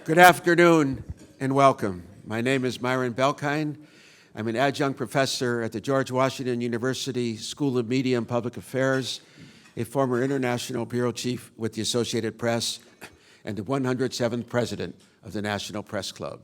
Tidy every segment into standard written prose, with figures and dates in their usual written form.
Good afternoon and welcome. My name is Myron Belkind. I'm an adjunct professor at the George Washington University School of Media and Public Affairs, a former international bureau chief with the Associated Press, and the 107th president of the National Press Club.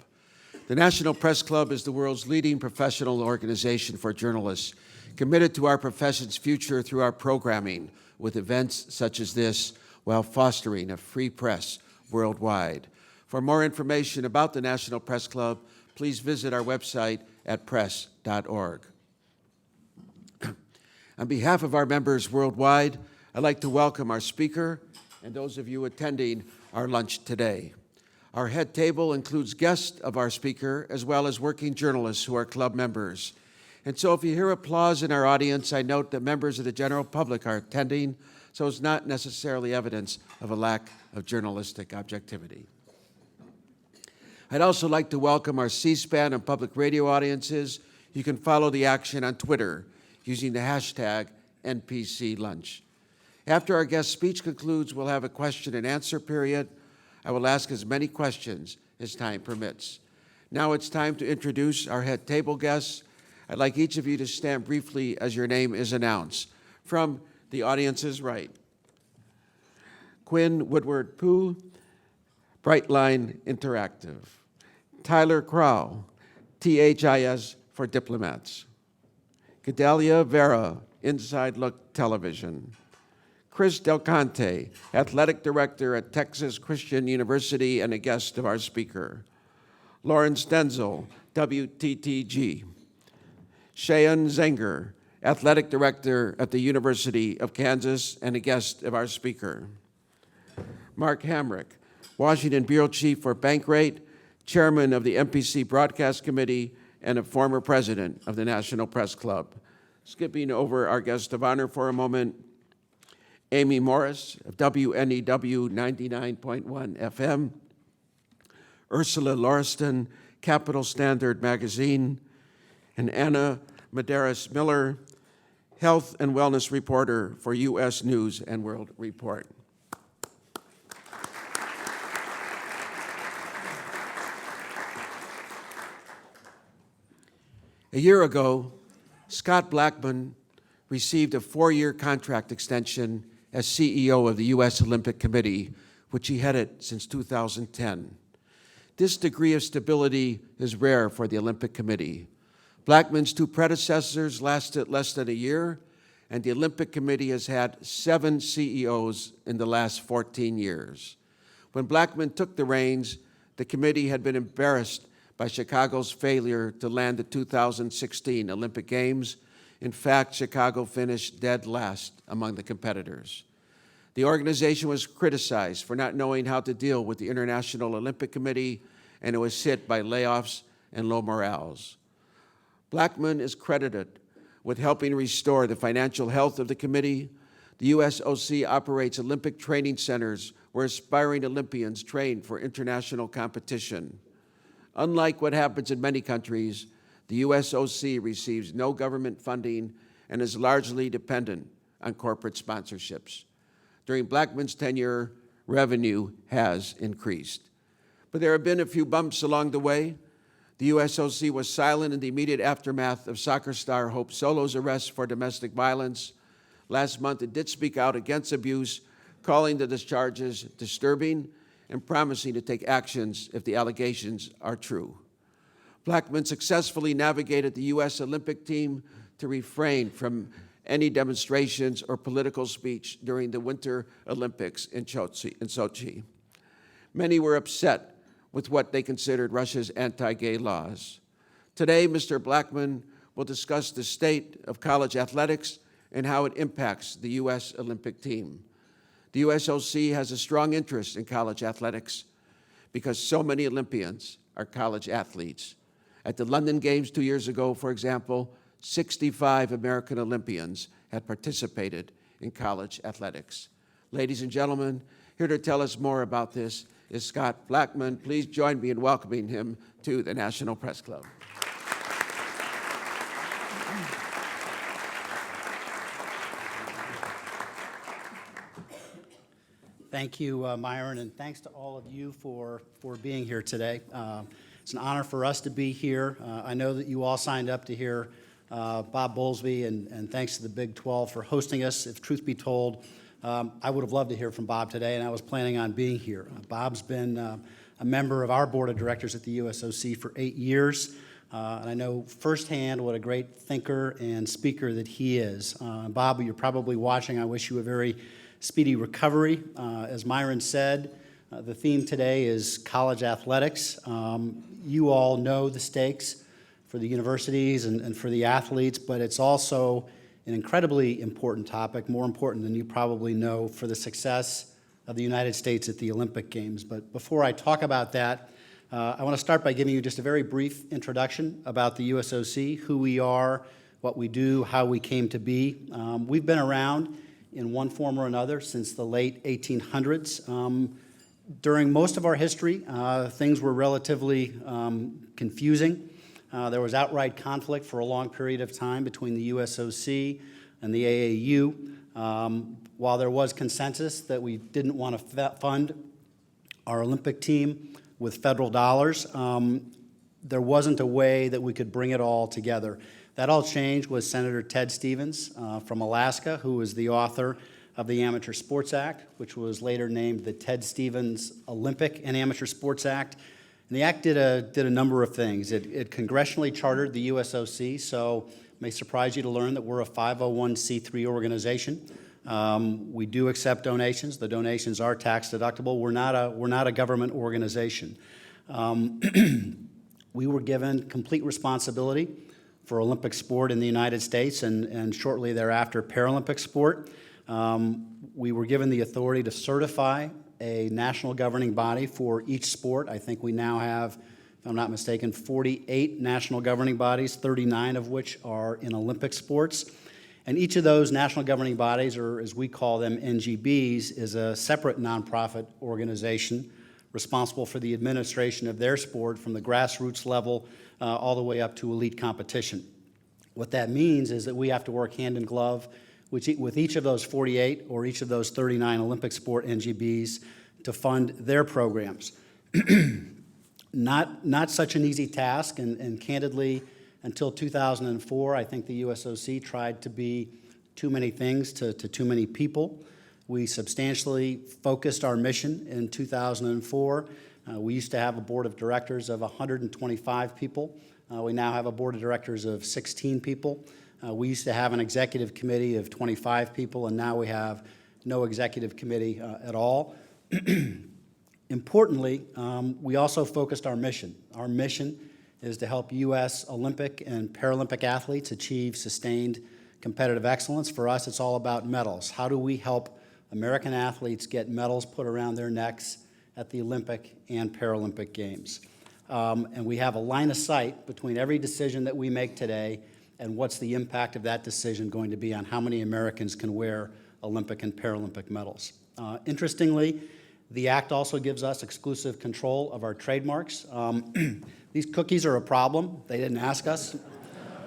The National Press Club is the world's leading professional organization for journalists, committed to our profession's future through our programming with events such as this, while fostering a free press worldwide. For more information about the National Press Club, please visit our website at press.org. On behalf of our members worldwide, I'd like to welcome our speaker and those of you attending our lunch today. Our head table includes guests of our speaker as well as working journalists who are club members. And so if you hear applause in our audience, I note that members of the general public are attending, so it's not necessarily evidence of a lack of journalistic objectivity. I'd also like to welcome our C-SPAN and public radio audiences. You can follow the action on Twitter using the hashtag NPCLunch. After our guest speech concludes, we'll have a question and answer period. I will ask as many questions as time permits. Now it's time to introduce our head table guests. I'd like each of you to stand briefly as your name is announced. From the audience's right, Quinn Woodward-Pooh, Brightline Interactive. Tyler Crow, THIS for Diplomats. Gedalia Vera, Inside Look Television. Chris Del Conte, Athletic Director at Texas Christian University and a guest of our speaker. Lauren Stenzel, WTTG. Cheyenne Zenger, Athletic Director at the University of Kansas and a guest of our speaker. Mark Hamrick, Washington Bureau Chief for Bankrate, Chairman of the MPC Broadcast Committee, and a former president of the National Press Club. Skipping over our guest of honor for a moment, Amy Morris of WNEW 99.1 FM, Ursula Lauriston, Capital Standard Magazine, and Anna Medeiros Miller, Health and Wellness Reporter for U.S. News and World Report. A year ago, Scott Blackmun received a 4-year contract extension as CEO of the U.S. Olympic Committee, which he headed since 2010. This degree of stability is rare for the Olympic Committee. Blackmun's 2 predecessors lasted less than a year, and the Olympic Committee has had 7 CEOs in the last 14 years. When Blackmun took the reins, the committee had been embarrassed by Chicago's failure to land the 2016 Olympic Games. In fact, Chicago finished dead last among the competitors. The organization was criticized for not knowing how to deal with the International Olympic Committee, and it was hit by layoffs and low morales. Blackmun is credited with helping restore the financial health of the committee. The USOC operates Olympic training centers where aspiring Olympians train for international competition. Unlike what happens in many countries, the USOC receives no government funding and is largely dependent on corporate sponsorships. During Blackmun's tenure, revenue has increased. But there have been a few bumps along the way. The USOC was silent in the immediate aftermath of soccer star Hope Solo's arrest for domestic violence. Last month, it did speak out against abuse, calling the discharges disturbing and promising to take actions if the allegations are true. Blackmun successfully navigated the U.S. Olympic team to refrain from any demonstrations or political speech during the Winter Olympics in Sochi. Many were upset with what they considered Russia's anti-gay laws. Today, Mr. Blackmun will discuss the state of college athletics and how it impacts the U.S. Olympic team. The USOC has a strong interest in college athletics because so many Olympians are college athletes. At the London Games 2 years ago, for example, 65 American Olympians had participated in college athletics. Ladies and gentlemen, here to tell us more about this is Scott Blackmun. Please join me in welcoming him to the National Press Club. Thank you, Myron, and thanks to all of you for being here today. It's an honor for us to be here. I know that you all signed up to hear Bob Bowlesby, and thanks to the Big 12 for hosting us. If truth be told, I would have loved to hear from Bob today, and I was planning on being here. Bob's been a member of our board of directors at the USOC for 8 years, and I know firsthand what a great thinker and speaker that he is. Bob, you're probably watching. I wish you a very speedy recovery. As Myron said, the theme today is college athletics. You all know the stakes for the universities and for the athletes, but it's also an incredibly important topic, more important than you probably know, for the success of the United States at the Olympic Games. But before I talk about that, I want to start by giving you just a very brief introduction about the USOC, who we are, what we do, how we came to be. We've been around in one form or another since the late 1800s. During most of our history, things were relatively confusing. There was outright conflict for a long period of time between the USOC and the AAU. While there was consensus that we didn't want to fund our Olympic team with federal dollars, there wasn't a way that we could bring it all together. That all changed with Senator Ted Stevens from Alaska, who was the author of the Amateur Sports Act, which was later named the Ted Stevens Olympic and Amateur Sports Act. And the act did a number of things. It congressionally chartered the USOC, so it may surprise you to learn that we're a 501c3 organization. We do accept donations. The donations are tax deductible. We're not a government organization. We were given complete responsibility for Olympic sport in the United States and shortly thereafter Paralympic sport. We were given the authority to certify a national governing body for each sport. I think we now have, if I'm not mistaken, 48 national governing bodies, 39 of which are in Olympic sports. And each of those national governing bodies, or as we call them, NGBs, is a separate nonprofit organization responsible for the administration of their sport from the grassroots level all the way up to elite competition. What that means is that we have to work hand in glove with each of those 48 or each of those 39 Olympic sport NGBs to fund their programs. Not such an easy task, and candidly, until 2004, I think the USOC tried to be too many things to too many people. We substantially focused our mission in 2004. We used to have a board of directors of 125 people. We now have a board of directors of 16 people. We used to have an executive committee of 25 people, and now we have no executive committee at all. Importantly, we also focused our mission. Our mission is to help U.S. Olympic and Paralympic athletes achieve sustained competitive excellence. For us, it's all about medals. How do we help American athletes get medals put around their necks at the Olympic and Paralympic Games? And we have a line of sight between every decision that we make today and what's the impact of that decision going to be on how many Americans can wear Olympic and Paralympic medals. Interestingly, the Act also gives us exclusive control of our trademarks. These cookies are a problem. They didn't ask us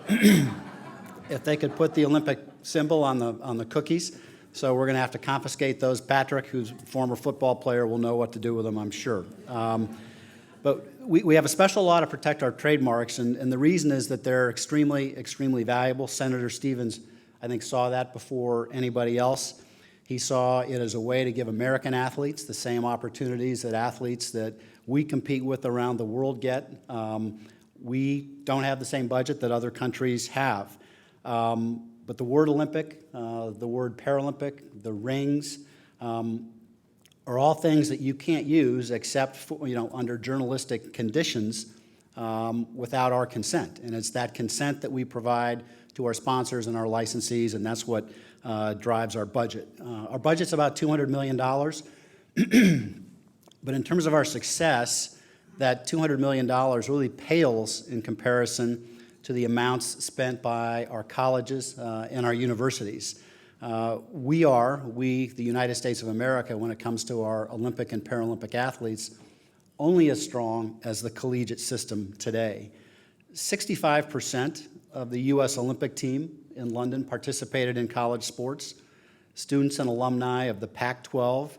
if they could put the Olympic symbol on the cookies, so we're going to have to confiscate those. Patrick, who's a former football player, will know what to do with them, I'm sure. But we have a special law to protect our trademarks, and the reason is that they're extremely, extremely valuable. Senator Stevens, I think, saw that before anybody else. He saw it as a way to give American athletes the same opportunities that athletes that we compete with around the world get. We don't have the same budget that other countries have. But the word Olympic, the word Paralympic, the rings, are all things that you can't use except for, under journalistic conditions without our consent. And it's that consent that we provide to our sponsors and our licensees, and that's what drives our budget. Our budget's about $200 million, but in terms of our success, that $200 million really pales in comparison to the amounts spent by our colleges and our universities. We, the United States of America, when it comes to our Olympic and Paralympic athletes, only as strong as the collegiate system today. 65% of the U.S. Olympic team in London participated in college sports. Students and alumni of the Pac-12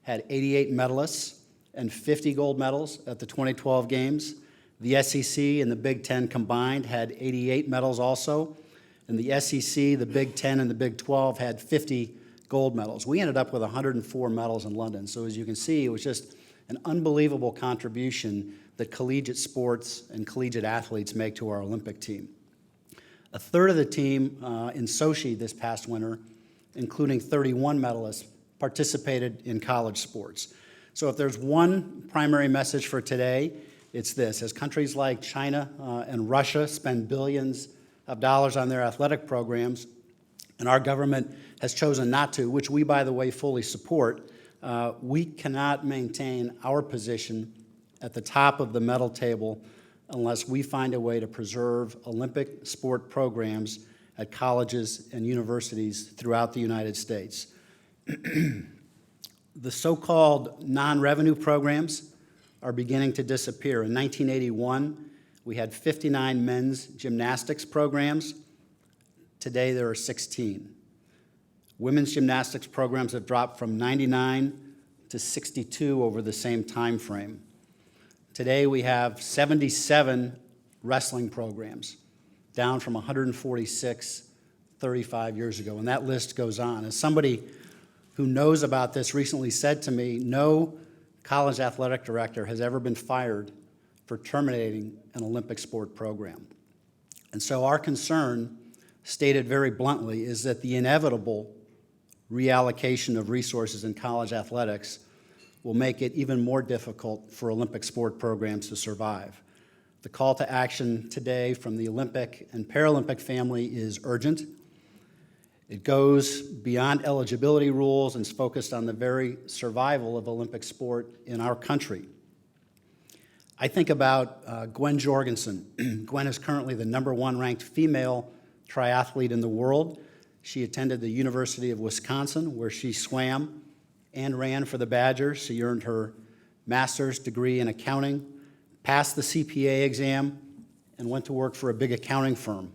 had 88 medalists and 50 gold medals at the 2012 games. The SEC and the Big Ten combined had 88 medals also. And the SEC, the Big Ten, and the Big 12 had 50 gold medals. We ended up with 104 medals in London. So as you can see, it was just an unbelievable contribution that collegiate sports and collegiate athletes make to our Olympic team. A third of the team in Sochi this past winter, including 31 medalists, participated in college sports. So if there's one primary message for today, it's this. As countries like China and Russia spend billions of dollars on their athletic programs, and our government has chosen not to, which we, by the way, fully support, we cannot maintain our position at the top of the medal table unless we find a way to preserve Olympic sport programs at colleges and universities throughout the United States. The so-called non-revenue programs are beginning to disappear. In 1981, we had 59 men's gymnastics programs. Today, there are 16. Women's gymnastics programs have dropped from 99 to 62 over the same time frame. Today, we have 77 wrestling programs, down from 146 35 years ago, and that list goes on. As somebody who knows about this recently said to me, no college athletic director has ever been fired for terminating an Olympic sport program. And so our concern, stated very bluntly, is that the inevitable reallocation of resources in college athletics will make it even more difficult for Olympic sport programs to survive. The call to action today from the Olympic and Paralympic family is urgent. It goes beyond eligibility rules and is focused on the very survival of Olympic sport in our country. I think about Gwen Jorgensen. Gwen is currently the #1 ranked female triathlete in the world. She attended the University of Wisconsin, where she swam and ran for the Badgers. She earned her master's degree in accounting, passed the CPA exam, and went to work for a big accounting firm.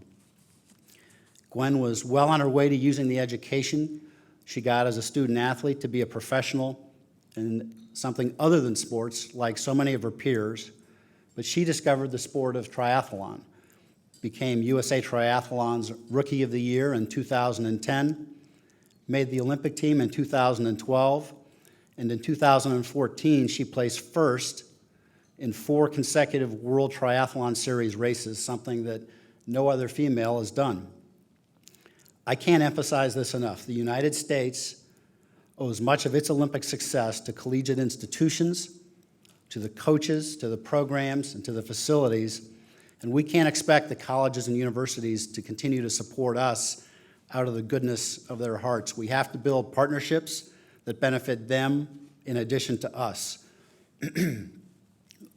Gwen was well on her way to using the education she got as a student athlete to be a professional in something other than sports, like so many of her peers, but she discovered the sport of triathlon, became USA Triathlon's Rookie of the Year in 2010, made the Olympic team in 2012, and in 2014 she placed first in 4 consecutive World Triathlon Series races, something that no other female has done. I can't emphasize this enough. The United States owes much of its Olympic success to collegiate institutions, to the coaches, to the programs, and to the facilities, and we can't expect the colleges and universities to continue to support us out of the goodness of their hearts. We have to build partnerships that benefit them in addition to us.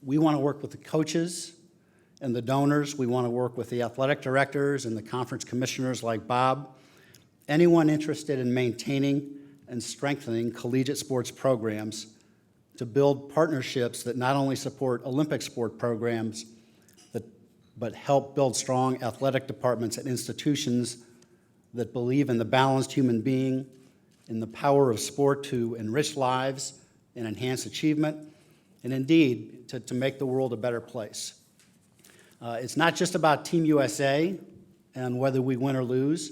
We want to work with the coaches and the donors. We want to work with the athletic directors and the conference commissioners like Bob. Anyone interested in maintaining and strengthening collegiate sports programs to build partnerships that not only support Olympic sport programs, but help build strong athletic departments at institutions that believe in the balanced human being, in the power of sport to enrich lives and enhance achievement, and indeed, to make the world a better place. It's not just about Team USA and whether we win or lose.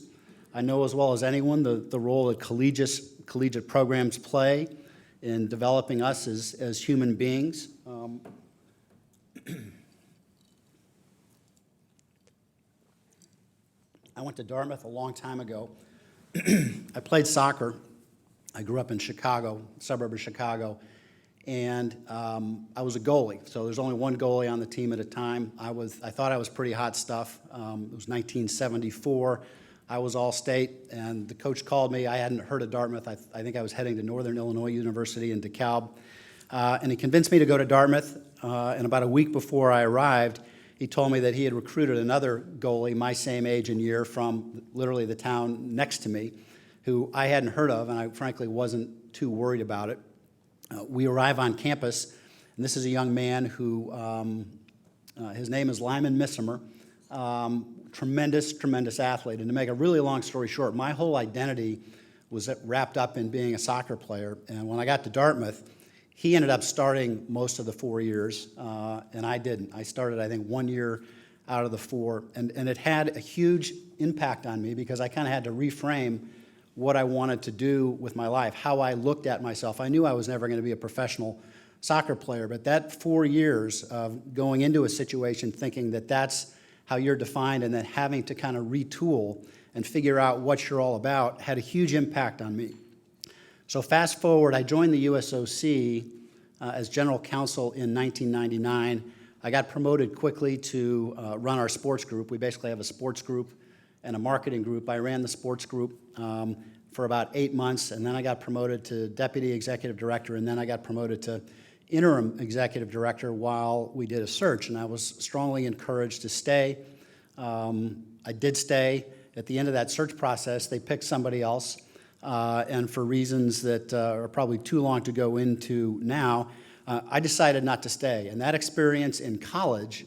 I know as well as anyone the role that collegiate programs play in developing us as human beings. I went to Dartmouth a long time ago. I played soccer. I grew up in Chicago, suburb of Chicago, and I was a goalie. So there's only one goalie on the team at a time. I thought I was pretty hot stuff. It was 1974. I was All-State, and the coach called me. I hadn't heard of Dartmouth. I think I was heading to Northern Illinois University in DeKalb, and he convinced me to go to Dartmouth. And about a week before I arrived, he told me that he had recruited another goalie my same age and year from literally the town next to me, who I hadn't heard of, and I frankly wasn't too worried about it. We arrive on campus, and this is a young man who, his name is Lyman Missimer, tremendous athlete. And to make a really long story short, my whole identity was wrapped up in being a soccer player. And when I got to Dartmouth, he ended up starting most of the 4 years, and I didn't. I started, I think, 1 year out of the 4, and it had a huge impact on me because I kind of had to reframe what I wanted to do with my life, how I looked at myself. I knew I was never going to be a professional soccer player, but that 4 years of going into a situation thinking that that's how you're defined and then having to kind of retool and figure out what you're all about had a huge impact on me. So fast forward, I joined the USOC as general counsel in 1999. I got promoted quickly to run our sports group. We basically have a sports group and a marketing group. I ran the sports group for about 8 months, and then I got promoted to deputy executive director, and then I got promoted to interim executive director while we did a search, and I was strongly encouraged to stay. I did stay. At the end of that search process, they picked somebody else, and for reasons that are probably too long to go into now, I decided not to stay. And that experience in college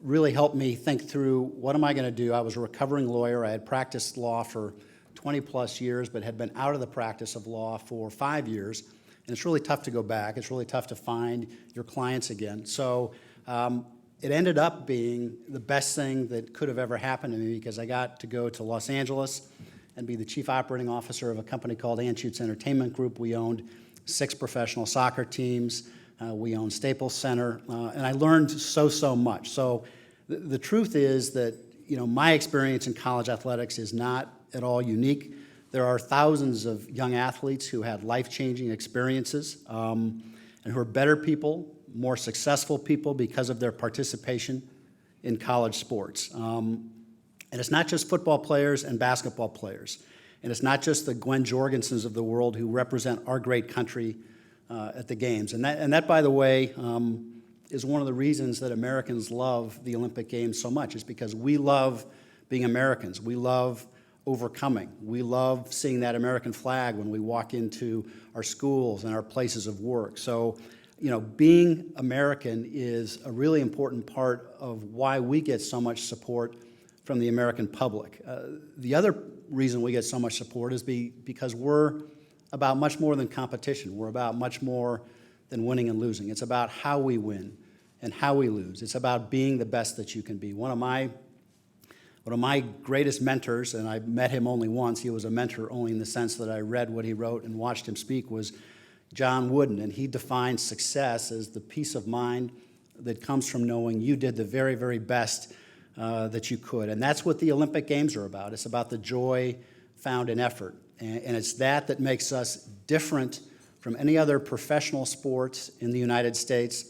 really helped me think through, what am I going to do? I was a recovering lawyer. I had practiced law for 20 plus years, but had been out of the practice of law for 5 years. And it's really tough to go back. It's really tough to find your clients again. So it ended up being the best thing that could have ever happened to me because I got to go to Los Angeles and be the chief operating officer of a company called Anschutz Entertainment Group. We owned 6 professional soccer teams. We owned Staples Center, and I learned so much. So the truth is that, you know, my experience in college athletics is not at all unique. There are thousands of young athletes who had life-changing experiences and who are better people, more successful people because of their participation in college sports. And it's not just football players and basketball players. And it's not just the Gwen Jorgensens of the world who represent our great country at the games. And that, by the way, is one of the reasons that Americans love the Olympic Games so much, is because we love being Americans. We love overcoming. We love seeing that American flag when we walk into our schools and our places of work. So, you know, being American is a really important part of why we get so much support from the American public. The other reason we get so much support is because we're about much more than competition. We're about much more than winning and losing. It's about how we win and how we lose. It's about being the best that you can be. One of my greatest mentors, and I met him only once, he was a mentor only in the sense that I read what he wrote and watched him speak, was John Wooden, and he defined success as the peace of mind that comes from knowing you did the very, very best that you could. And that's what the Olympic Games are about. It's about the joy found in effort. And it's that makes us different from any other professional sports in the United States,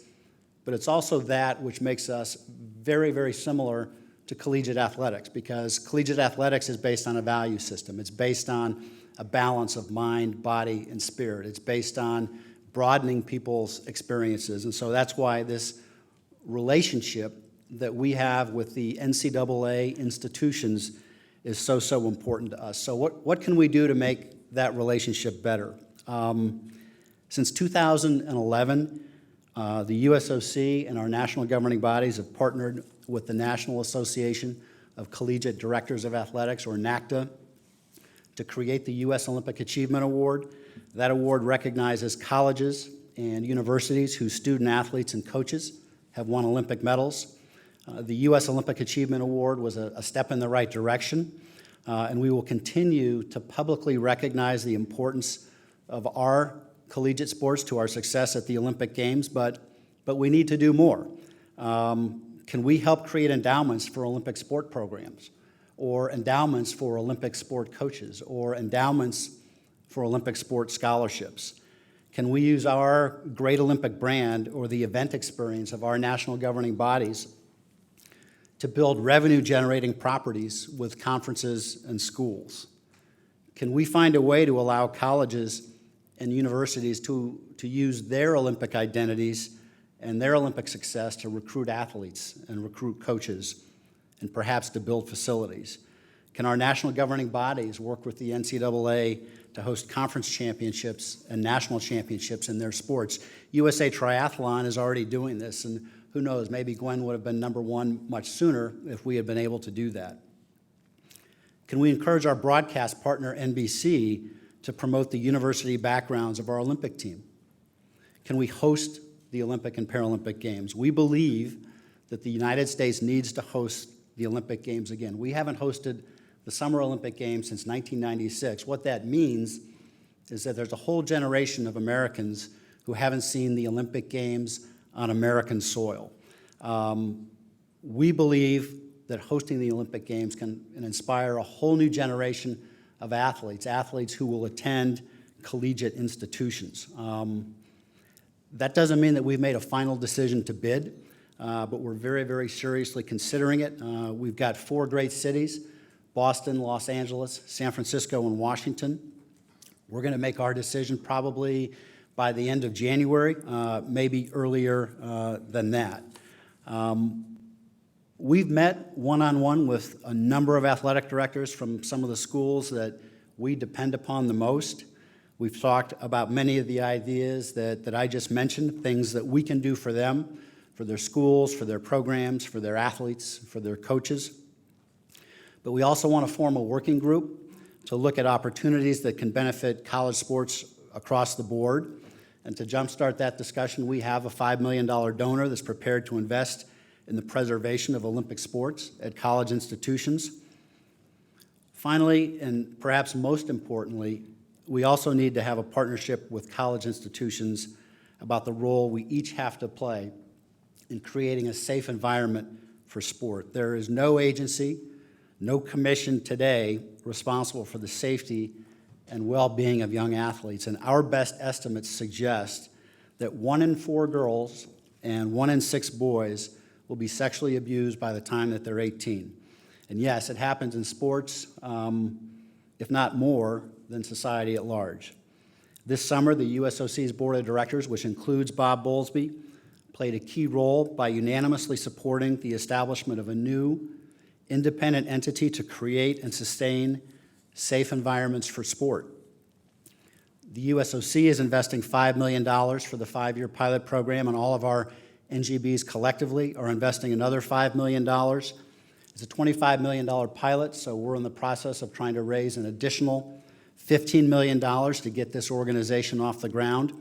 but it's also that which makes us very, very similar to collegiate athletics, because collegiate athletics is based on a value system. It's based on a balance of mind, body, and spirit. It's based on broadening people's experiences. And so that's why this relationship that we have with the NCAA institutions is so important to us. So what can we do to make that relationship better? Since 2011, the USOC and our national governing bodies have partnered with the National Association of Collegiate Directors of Athletics, or NACDA, to create the U.S. Olympic Achievement Award. That award recognizes colleges and universities whose student athletes and coaches have won Olympic medals. The U.S. Olympic Achievement Award was a step in the right direction, and we will continue to publicly recognize the importance of our collegiate sports to our success at the Olympic Games, but we need to do more. Can we help create endowments for Olympic sport programs, or endowments for Olympic sport coaches, or endowments for Olympic sport scholarships? Can we use our great Olympic brand or the event experience of our national governing bodies to build revenue-generating properties with conferences and schools? Can we find a way to allow colleges and universities to use their Olympic identities and their Olympic success to recruit athletes and recruit coaches, and perhaps to build facilities? Can our national governing bodies work with the NCAA to host conference championships and national championships in their sports? USA Triathlon is already doing this, and who knows, maybe Gwen would have been #1 much sooner if we had been able to do that. Can we encourage our broadcast partner, NBC, to promote the university backgrounds of our Olympic team? Can we host the Olympic and Paralympic Games? We believe that the United States needs to host the Olympic Games again. We haven't hosted the Summer Olympic Games since 1996. What that means is that there's a whole generation of Americans who haven't seen the Olympic Games on American soil. We believe that hosting the Olympic Games can inspire a whole new generation of athletes who will attend collegiate institutions. That doesn't mean that we've made a final decision to bid, but we're very, very seriously considering it. We've got 4 great cities: Boston, Los Angeles, San Francisco, and Washington. We're going to make our decision probably by the end of January, maybe earlier than that. We've met one-on-one with a number of athletic directors from some of the schools that we depend upon the most. We've talked about many of the ideas that I just mentioned, things that we can do for them, for their schools, for their programs, for their athletes, for their coaches. But we also want to form a working group to look at opportunities that can benefit college sports across the board. And to jumpstart that discussion, we have a $5 million donor that's prepared to invest in the preservation of Olympic sports at college institutions. Finally, and perhaps most importantly, we also need to have a partnership with college institutions about the role we each have to play in creating a safe environment for sport. There is no agency, no commission today responsible for the safety and well-being of young athletes, and our best estimates suggest that 1 in 4 girls and 1 in 6 boys will be sexually abused by the time that they're 18. And yes, it happens in sports, if not more, than society at large. This summer, the USOC's Board of Directors, which includes Bob Bowlesby, played a key role by unanimously supporting the establishment of a new independent entity to create and sustain safe environments for sport. The USOC is investing $5 million for the 5-year pilot program, and all of our NGBs collectively are investing another $5 million. It's a $25 million pilot, so we're in the process of trying to raise an additional $15 million to get this organization off the ground.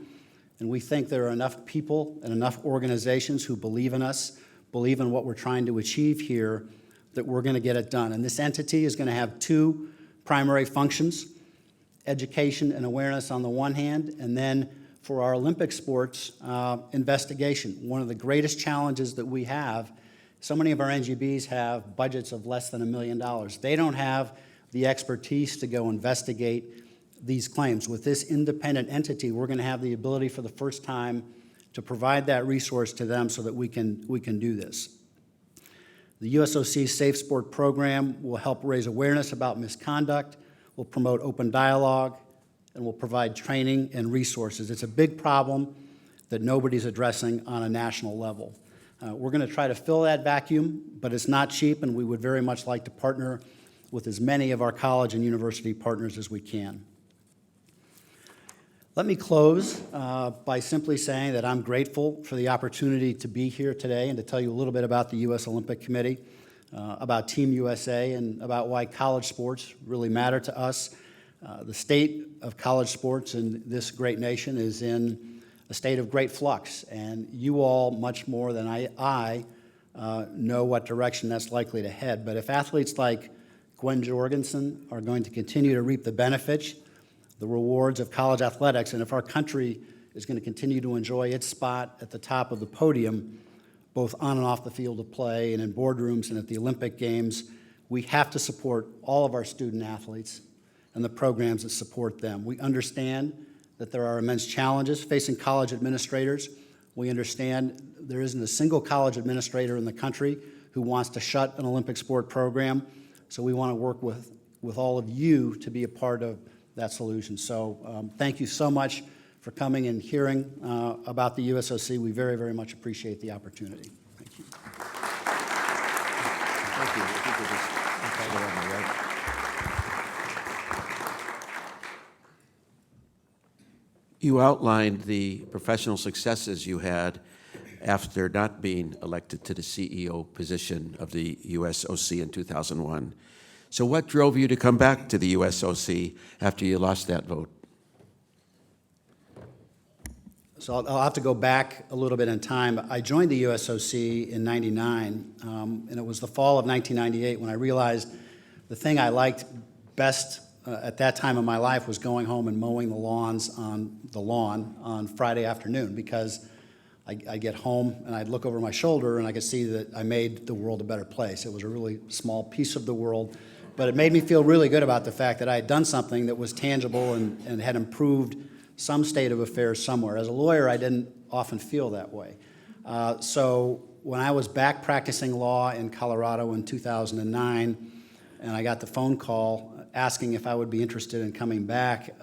And we think there are enough people and enough organizations who believe in us, believe in what we're trying to achieve here, that we're going to get it done. And this entity is going to have 2 primary functions: education and awareness on the one hand, and then for our Olympic sports, investigation. One of the greatest challenges that we have, so many of our NGBs have budgets of less than $1 million. They don't have the expertise to go investigate these claims. With this independent entity, we're going to have the ability for the first time to provide that resource to them so that we can do this. The USOC's Safe Sport program will help raise awareness about misconduct, will promote open dialogue, and will provide training and resources. It's a big problem that nobody's addressing on a national level. We're going to try to fill that vacuum, but it's not cheap, and we would very much like to partner with as many of our college and university partners as we can. Let me close by simply saying that I'm grateful for the opportunity to be here today and to tell you a little bit about the U.S. Olympic Committee, about Team USA, and about why college sports really matter to us. The state of college sports in this great nation is in a state of great flux, and you all, much more than I know what direction that's likely to head. But if athletes like Gwen Jorgensen are going to continue to reap the benefits, the rewards of college athletics, and if our country is going to continue to enjoy its spot at the top of the podium, both on and off the field of play and in boardrooms and at the Olympic Games, we have to support all of our student athletes and the programs that support them. We understand that there are immense challenges facing college administrators. We understand there isn't a single college administrator in the country who wants to shut an Olympic sport program, so we want to work with all of you to be a part of that solution. So thank you so much for coming and hearing about the USOC. We very, very much appreciate the opportunity. Thank you. Thank you. I think we'll just go on the right. You outlined the professional successes you had after not being elected to the CEO position of the USOC in 2001. So what drove you to come back to the USOC after you lost that vote? So I'll have to go back a little bit in time. I joined the USOC in '99, and it was the fall of 1998 when I realized the thing I liked best at that time of my life was going home and mowing the lawns on the lawn on Friday afternoon, because I'd get home and I'd look over my shoulder and I could see that I made the world a better place. It was a really small piece of the world, but it made me feel really good about the fact that I had done something that was tangible and had improved some state of affairs somewhere. As a lawyer, I didn't often feel that way. So when I was back practicing law in Colorado in 2009, and I got the phone call asking if I would be interested in coming back,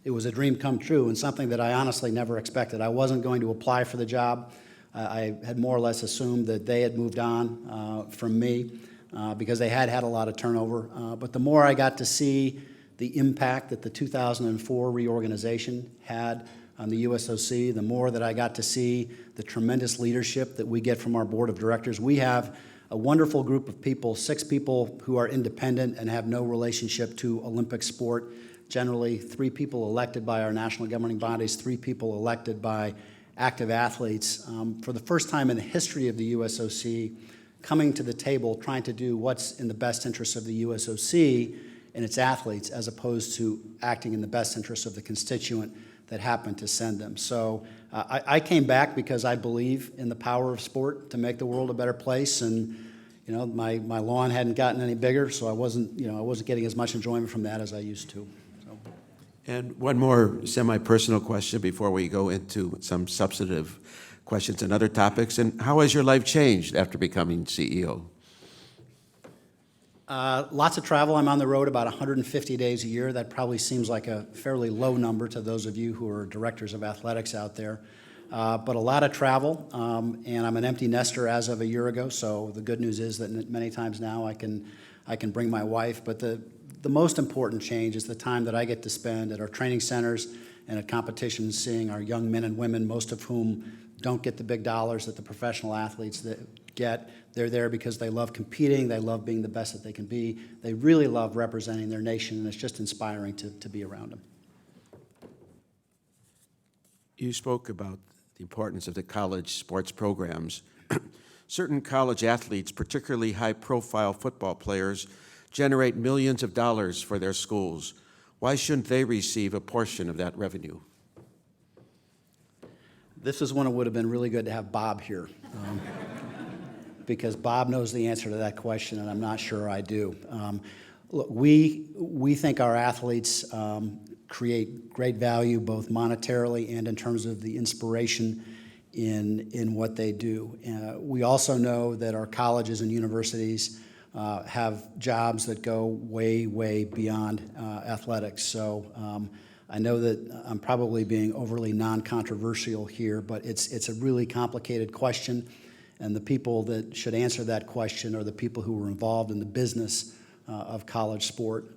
it was a dream come true and something that I honestly never expected. I wasn't going to apply for the job. I had more or less assumed that they had moved on from me because they had had a lot of turnover. But the more I got to see the impact that the 2004 reorganization had on the USOC, the more that I got to see the tremendous leadership that we get from our board of directors. We have a wonderful group of people, 6 people who are independent and have no relationship to Olympic sport. Generally, 3 people elected by our national governing bodies, 3 people elected by active athletes. For the first time in the history of the USOC, coming to the table, trying to do what's in the best interest of the USOC and its athletes, as opposed to acting in the best interest of the constituent that happened to send them. So I came back because I believe in the power of sport to make the world a better place. And my lawn hadn't gotten any bigger, so I wasn't getting as much enjoyment from that as I used to. So. And one more semi-personal question before we go into some substantive questions and other topics. And how has your life changed after becoming CEO? Lots of travel. I'm on the road about 150 days a year. That probably seems like a fairly low number to those of you who are directors of athletics out there. But a lot of travel, and I'm an empty nester as of a year ago, so the good news is that many times now I can bring my wife. But the most important change is the time that I get to spend at our training centers and at competitions, seeing our young men and women, most of whom don't get the big dollars that the professional athletes that get. They're there because they love competing, they love being the best that they can be, they really love representing their nation, and it's just inspiring to be around them. You spoke about the importance of the college sports programs. Certain college athletes, particularly high-profile football players, generate millions of dollars for their schools. Why shouldn't they receive a portion of that revenue? This is when it would have been really good to have Bob here. Because Bob knows the answer to that question, and I'm not sure I do. Look, we think our athletes create great value, both monetarily and in terms of the inspiration in what they do. We also know that our colleges and universities have jobs that go way, way beyond athletics. So I know that I'm probably being overly non-controversial here, but it's a really complicated question. And the people that should answer that question are the people who are involved in the business of college sport.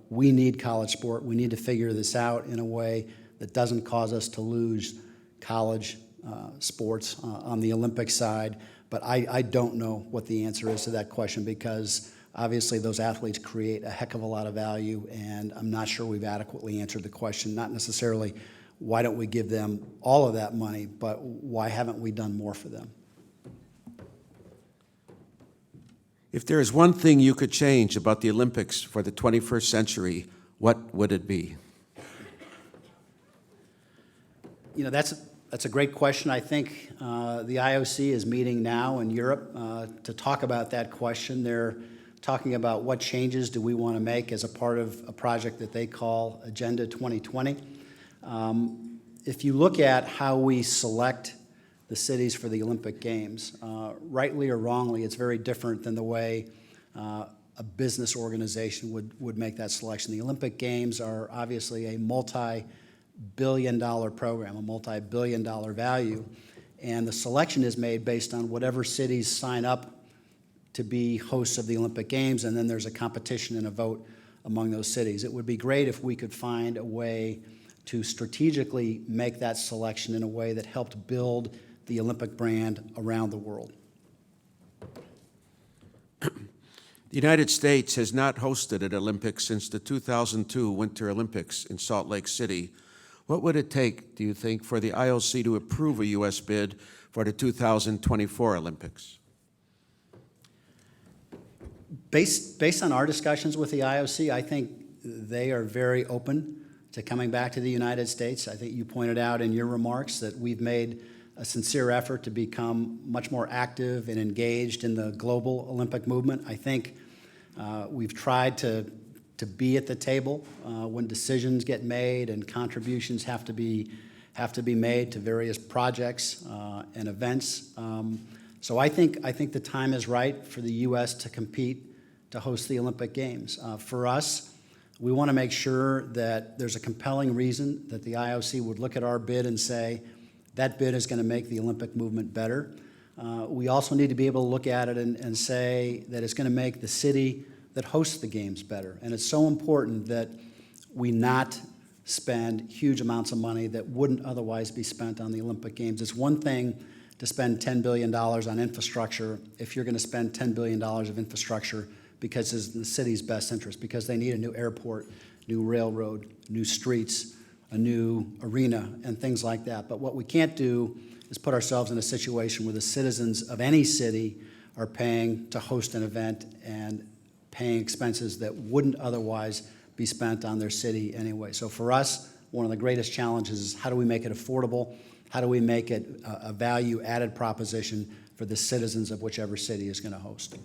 We need college sport. We need to figure this out in a way that doesn't cause us to lose college sports on the Olympic side. But I don't know what the answer is to that question, because obviously those athletes create a heck of a lot of value, and I'm not sure we've adequately answered the question. Not necessarily why don't we give them all of that money, but why haven't we done more for them? If there is one thing you could change about the Olympics for the 21st century, what would it be? That's a great question. I think the IOC is meeting now in Europe to talk about that question. They're talking about what changes do we want to make as a part of a project that they call Agenda 2020. If you look at how we select the cities for the Olympic Games, rightly or wrongly, it's very different than the way a business organization would make that selection. The Olympic Games are obviously a multi-billion-dollar program, a multi-billion-dollar value, and the selection is made based on whatever cities sign up to be hosts of the Olympic Games, and then there's a competition and a vote among those cities. It would be great if we could find a way to strategically make that selection in a way that helped build the Olympic brand around the world. The United States has not hosted an Olympics since the 2002 Winter Olympics in Salt Lake City. What would it take, do you think, for the IOC to approve a U.S. bid for the 2024 Olympics? Based on our discussions with the IOC, I think they are very open to coming back to the United States. I think you pointed out in your remarks that we've made a sincere effort to become much more active and engaged in the global Olympic movement. I think we've tried to be at the table when decisions get made and contributions have to be made to various projects and events. So I think the time is right for the U.S. to compete to host the Olympic Games. For us, we want to make sure that there's a compelling reason that the IOC would look at our bid and say, that bid is going to make the Olympic movement better. We also need to be able to look at it and say that it's going to make the city that hosts the games better. And it's so important that we not spend huge amounts of money that wouldn't otherwise be spent on the Olympic Games. It's one thing to spend $10 billion on infrastructure if you're going to spend $10 billion of infrastructure because it's in the city's best interest, because they need a new airport, new railroad, new streets, a new arena, and things like that. But what we can't do is put ourselves in a situation where the citizens of any city are paying to host an event and paying expenses that wouldn't otherwise be spent on their city anyway. So for us, one of the greatest challenges is how do we make it affordable? How do we make it a value-added proposition for the citizens of whichever city is going to host?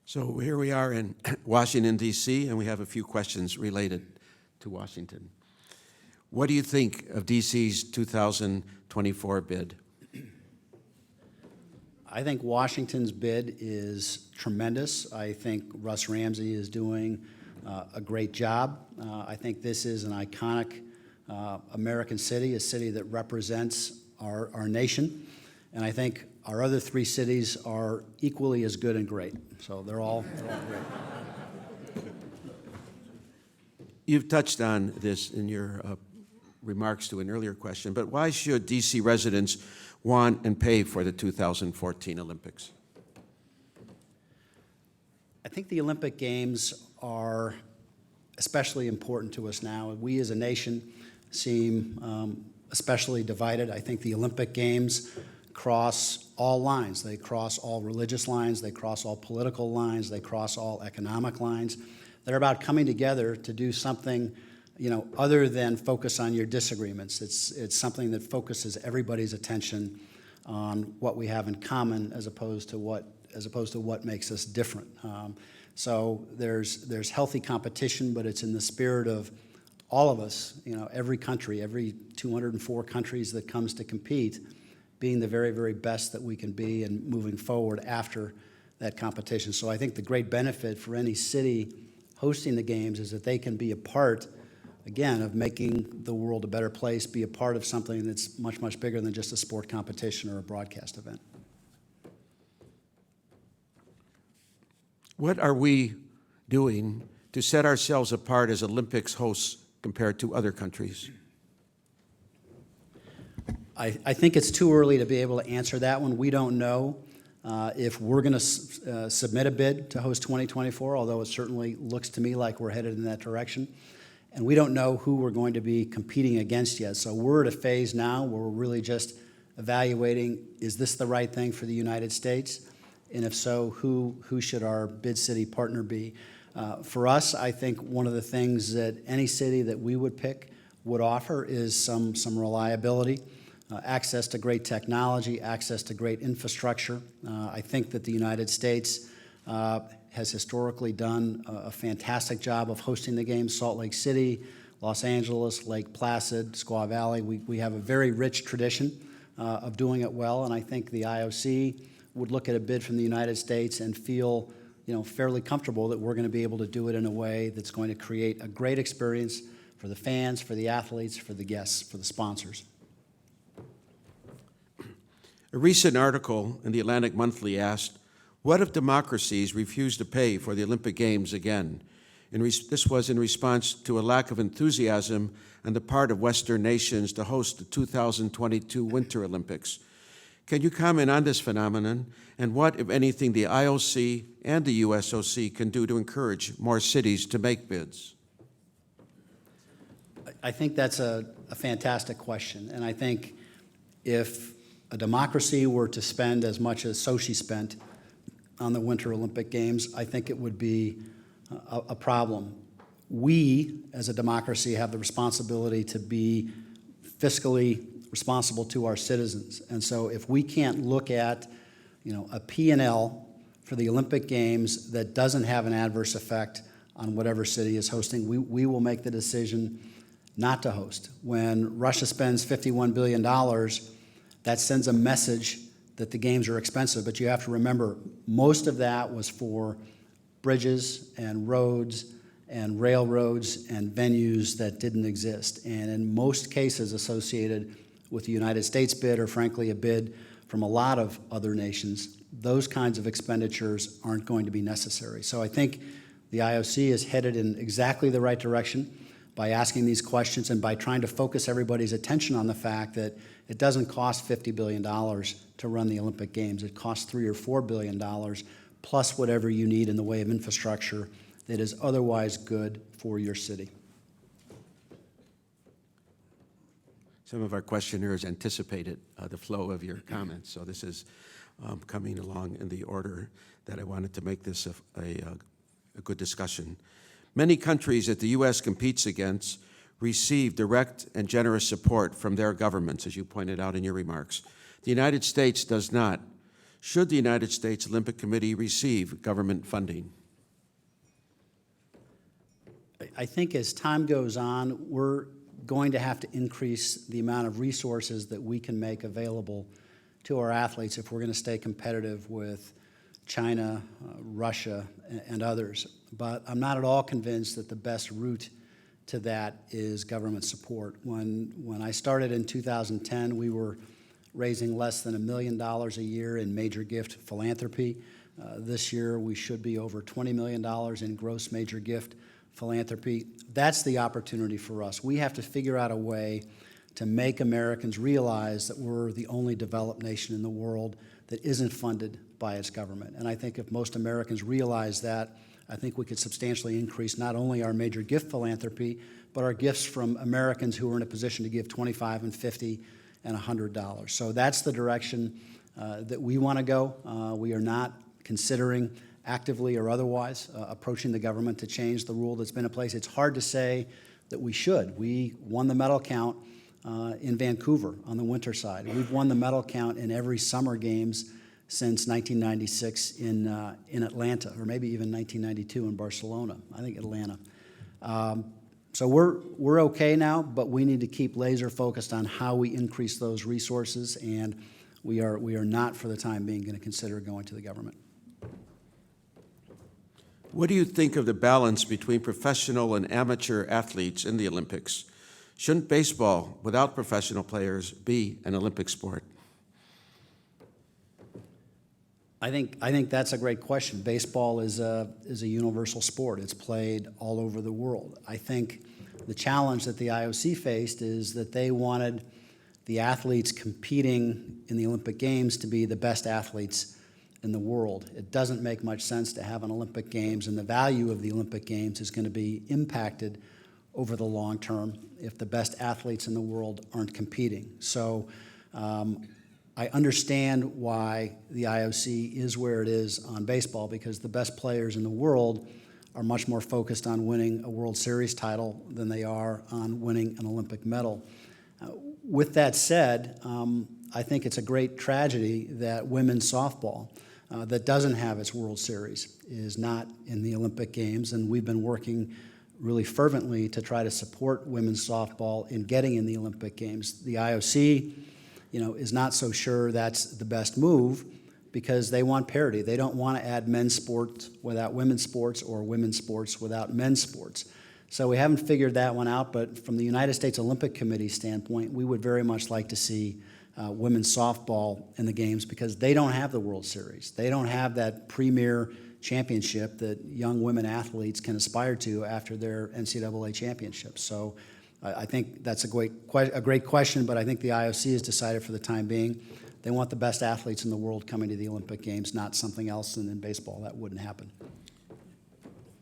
So here we are in Washington, D.C., and we have a few questions related to Washington. What do you think of D.C.'s 2024 bid? I think Washington's bid is tremendous. I think Russ Ramsey is doing a great job. I think this is an iconic American city, a city that represents our nation. And I think our other three cities are equally as good and great. So they're all great. You've touched on this in your remarks to an earlier question, but why should D.C. residents want and pay for the 2014 Olympics? I think the Olympic Games are especially important to us now. We as a nation seem especially divided. I think the Olympic Games cross all lines. They cross all religious lines. They cross all political lines. They cross all economic lines. They're about coming together to do something, other than focus on your disagreements. It's something that focuses everybody's attention on what we have in common as opposed to what makes us different. So there's healthy competition, but it's in the spirit of all of us, every country, every 204 countries that comes to compete, being the very, very best that we can be and moving forward after that competition. So I think the great benefit for any city hosting the games is that they can be a part, again, of making the world a better place, be a part of something that's much, much bigger than just a sport competition or a broadcast event. What are we doing to set ourselves apart as Olympics hosts compared to other countries? I think it's too early to be able to answer that one. We don't know if we're going to submit a bid to host 2024, although it certainly looks to me like we're headed in that direction. And we don't know who we're going to be competing against yet. So we're at a phase now where we're really just evaluating, is this the right thing for the United States? And if so, who should our bid city partner be? For us, I think one of the things that any city that we would pick would offer is some reliability, access to great technology, access to great infrastructure. I think that the United States has historically done a fantastic job of hosting the games. Salt Lake City, Los Angeles, Lake Placid, Squaw Valley. We have a very rich tradition of doing it well, and I think the IOC would look at a bid from the United States and feel fairly comfortable that we're going to be able to do it in a way that's going to create a great experience for the fans, for the athletes, for the guests, for the sponsors. A recent article in the Atlantic Monthly asked, what if democracies refuse to pay for the Olympic Games again? This was in response to a lack of enthusiasm on the part of Western nations to host the 2022 Winter Olympics. Can you comment on this phenomenon and what, if anything, the IOC and the USOC can do to encourage more cities to make bids? I think that's a fantastic question, and I think if a democracy were to spend as much as Sochi spent on the Winter Olympic Games, I think it would be a problem. We, as a democracy, have the responsibility to be fiscally responsible to our citizens. And so if we can't look at, a P&L for the Olympic Games that doesn't have an adverse effect on whatever city is hosting, we will make the decision not to host. When Russia spends $51 billion, that sends a message that the games are expensive, but you have to remember, most of that was for bridges and roads and railroads and venues that didn't exist, and in most cases associated with the United States bid, or frankly a bid from a lot of other nations, those kinds of expenditures aren't going to be necessary. So I think the IOC is headed in exactly the right direction by asking these questions and by trying to focus everybody's attention on the fact that it doesn't cost $50 billion to run the Olympic Games. It costs $3 or $4 billion plus whatever you need in the way of infrastructure that is otherwise good for your city. Some of our questioners anticipated the flow of your comments, so this is coming along in the order that I wanted to make this a good discussion. Many countries that the U.S. competes against receive direct and generous support from their governments, as you pointed out in your remarks. The United States does not. Should the United States Olympic Committee receive government funding? I think as time goes on, we're going to have to increase the amount of resources that we can make available to our athletes if we're going to stay competitive with China, Russia, and others. But I'm not at all convinced that the best route to that is government support. When I started in 2010, we were raising less than $1 million a year in major gift philanthropy. This year, we should be over $20 million in gross major gift philanthropy. That's the opportunity for us. We have to figure out a way to make Americans realize that we're the only developed nation in the world that isn't funded by its government. And I think if most Americans realize that, I think we could substantially increase not only our major gift philanthropy, but our gifts from Americans who are in a position to give $25 and $50 and $100. So that's the direction that we want to go. We are not considering actively or otherwise approaching the government to change the rule that's been in place. It's hard to say that we should. We won the medal count in Vancouver on the winter side. We've won the medal count in every summer games since 1996 in Atlanta, or maybe even 1992 in Barcelona. I think Atlanta. So we're okay now, but we need to keep laser focused on how we increase those resources, and we are not, for the time being, going to consider going to the government. What do you think of the balance between professional and amateur athletes in the Olympics? Shouldn't baseball, without professional players, be an Olympic sport? I think that's a great question. Baseball is a universal sport. It's played all over the world. I think the challenge that the IOC faced is that they wanted the athletes competing in the Olympic Games to be the best athletes in the world. It doesn't make much sense to have an Olympic Games, and the value of the Olympic Games is going to be impacted over the long term if the best athletes in the world aren't competing. So I understand why the IOC is where it is on baseball, because the best players in the world are much more focused on winning a World Series title than they are on winning an Olympic medal. With that said, I think it's a great tragedy that women's softball, that doesn't have its World Series, is not in the Olympic Games, and we've been working really fervently to try to support women's softball in getting in the Olympic Games. The IOC, is not so sure that's the best move because they want parity. They don't want to add men's sports without women's sports or women's sports without men's sports. So we haven't figured that one out, but from the United States Olympic Committee standpoint, we would very much like to see women's softball in the games because they don't have the World Series. They don't have that premier championship that young women athletes can aspire to after their NCAA championships. So I think that's a great question, but I think the IOC has decided for the time being they want the best athletes in the world coming to the Olympic Games, not something else, and in baseball that wouldn't happen.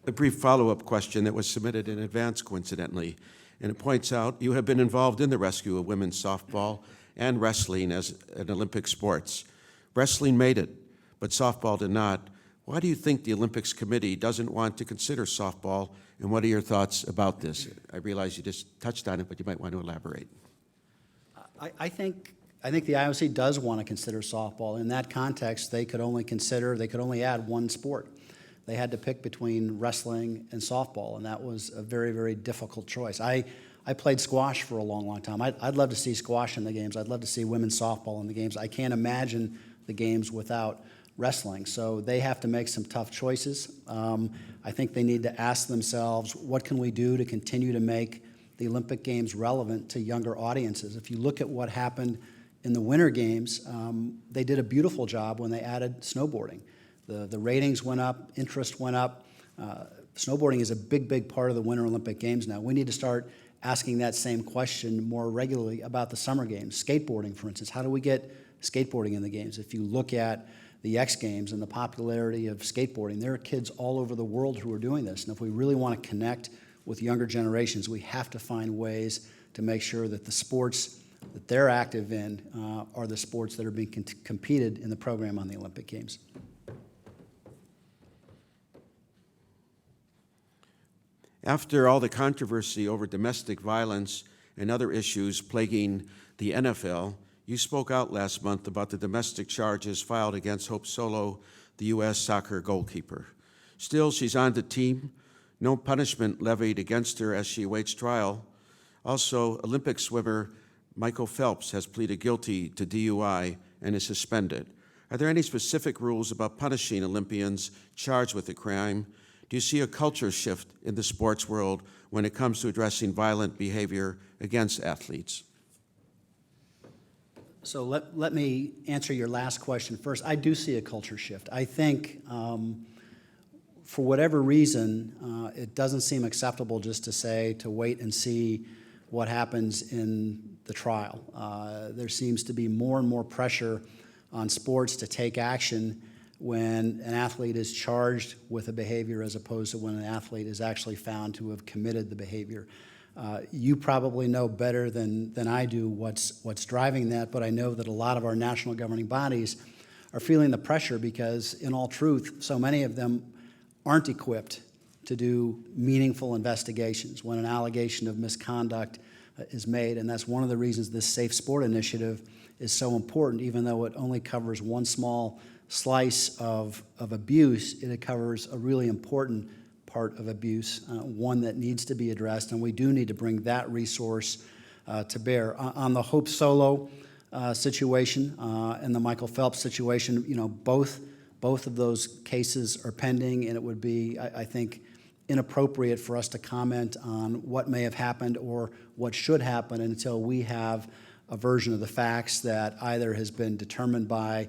A brief follow-up question that was submitted in advance, coincidentally, and it points out you have been involved in the rescue of women's softball and wrestling as an Olympic sports. Wrestling made it, but softball did not. Why do you think the Olympics Committee doesn't want to consider softball, and what are your thoughts about this? I realize you just touched on it, but you might want to elaborate. I think the IOC does want to consider softball. In that context, they could only add one sport. They had to pick between wrestling and softball, and that was a very, very difficult choice. I played squash for a long, long time. I'd love to see squash in the games. I'd love to see women's softball in the games. I can't imagine the games without wrestling. So they have to make some tough choices. I think they need to ask themselves, what can we do to continue to make the Olympic Games relevant to younger audiences? If you look at what happened in the Winter Games, they did a beautiful job when they added snowboarding. The ratings went up, interest went up. Snowboarding is a big, big part of the Winter Olympic Games now. We need to start asking that same question more regularly about the Summer Games. Skateboarding, for instance, how do we get skateboarding in the games? If you look at the X Games and the popularity of skateboarding, there are kids all over the world who are doing this. And if we really want to connect with younger generations, we have to find ways to make sure that the sports that they're active in are the sports that are being competed in the program on the Olympic Games. After all the controversy over domestic violence and other issues plaguing the NFL, you spoke out last month about the domestic charges filed against Hope Solo, the U.S. soccer goalkeeper. Still, she's on the team. No punishment levied against her as she awaits trial. Also, Olympic swimmer Michael Phelps has pleaded guilty to DUI and is suspended. Are there any specific rules about punishing Olympians charged with a crime? Do you see a culture shift in the sports world when it comes to addressing violent behavior against athletes? So let me answer your last question first. I do see a culture shift. I think for whatever reason, it doesn't seem acceptable just to wait and see what happens in the trial. There seems to be more and more pressure on sports to take action when an athlete is charged with a behavior as opposed to when an athlete is actually found to have committed the behavior. You probably know better than I do what's driving that, but I know that a lot of our national governing bodies are feeling the pressure because, in all truth, so many of them aren't equipped to do meaningful investigations when an allegation of misconduct is made, and that's one of the reasons this Safe Sport initiative is so important. Even though it only covers one small slice of abuse, it covers a really important part of abuse, one that needs to be addressed, and we do need to bring that resource to bear. On the Hope Solo situation and the Michael Phelps situation, both of those cases are pending, and it would be, I think, inappropriate for us to comment on what may have happened or what should happen until we have a version of the facts that either has been determined by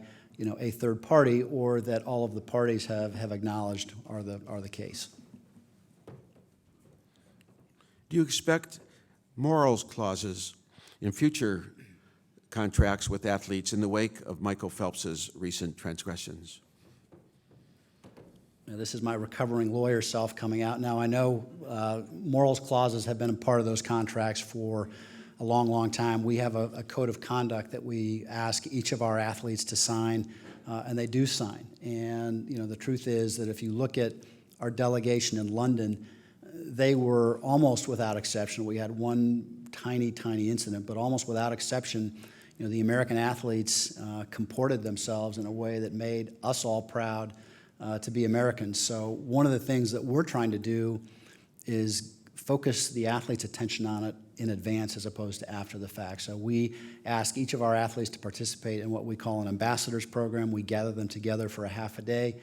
a third party or that all of the parties have acknowledged are the case. Do you expect morals clauses in future contracts with athletes in the wake of Michael Phelps's recent transgressions? Now, this is my recovering lawyer self coming out. Now, I know morals clauses have been a part of those contracts for a long, long time. We have a code of conduct that we ask each of our athletes to sign, and they do sign. And the truth is that if you look at our delegation in London, they were almost without exception. We had one tiny, tiny incident, but almost without exception, the American athletes comported themselves in a way that made us all proud to be Americans. So one of the things that we're trying to do is focus the athletes' attention on it in advance as opposed to after the fact. So we ask each of our athletes to participate in what we call an ambassadors program. We gather them together for a half a day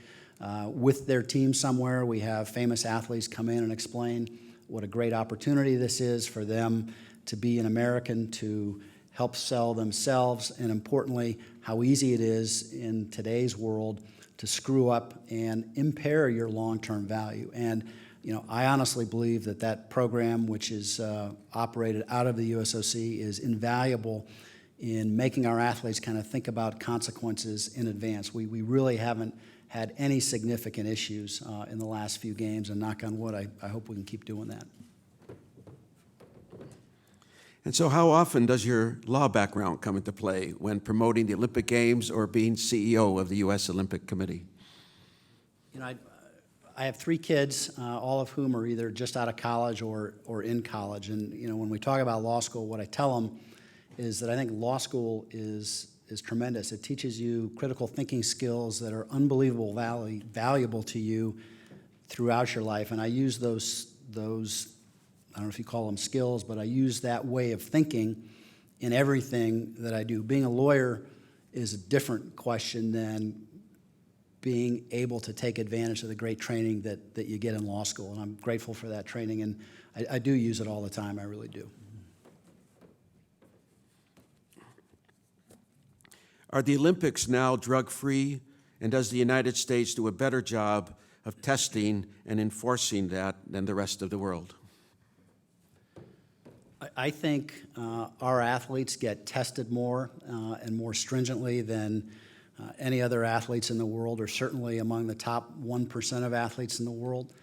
with their team somewhere. We have famous athletes come in and explain what a great opportunity this is for them to be an American, to help sell themselves, and importantly, how easy it is in today's world to screw up and impair your long-term value. And I honestly believe that program, which is operated out of the USOC, is invaluable in making our athletes kind of think about consequences in advance. We really haven't had any significant issues in the last few games, and knock on wood, I hope we can keep doing that. And so how often does your law background come into play when promoting the Olympic Games or being CEO of the U.S. Olympic Committee? You know, I have 3 kids, all of whom are either just out of college or in college. And, you know, when we talk about law school, what I tell them is that I think law school is tremendous. It teaches you critical thinking skills that are unbelievable valuable to you throughout your life. And I use those, I don't know if you call them skills, but I use that way of thinking in everything that I do. Being a lawyer is a different question than being able to take advantage of the great training that you get in law school. And I'm grateful for that training, and I do use it all the time, I really do. Are the Olympics now drug-free, and does the United States do a better job of testing and enforcing that than the rest of the world? I think our athletes get tested more and more stringently than any other athletes in the world, or certainly among the top 1% of athletes in the world.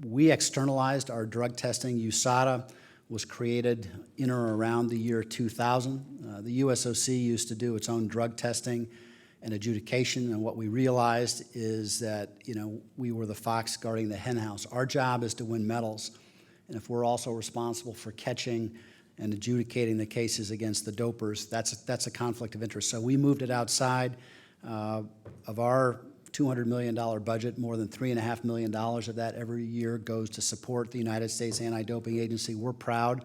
We externalized our drug testing. USADA was created in or around the year 2000. The USOC used to do its own drug testing and adjudication, and what we realized is that, you know, we were the fox guarding the hen house. Our job is to win medals, and if we're also responsible for catching and adjudicating the cases against the dopers, that's a conflict of interest. So we moved it outside of our $200 million budget. More than $3.5 million of that every year goes to support the United States Anti-Doping Agency. We're proud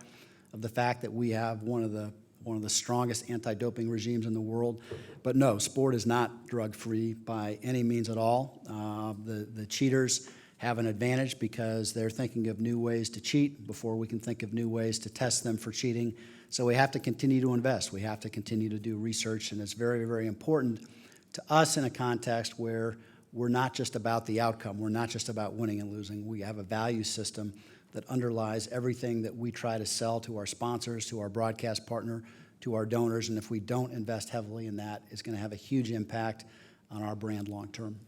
of the fact that we have one of the strongest anti-doping regimes in the world. But no, sport is not drug-free by any means at all. The cheaters have an advantage because they're thinking of new ways to cheat before we can think of new ways to test them for cheating. So we have to continue to invest. We have to continue to do research, and it's very, very important to us in a context where we're not just about the outcome. We're not just about winning and losing. We have a value system that underlies everything that we try to sell to our sponsors, to our broadcast partner, to our donors, and if we don't invest heavily in that, it's going to have a huge impact on our brand long term.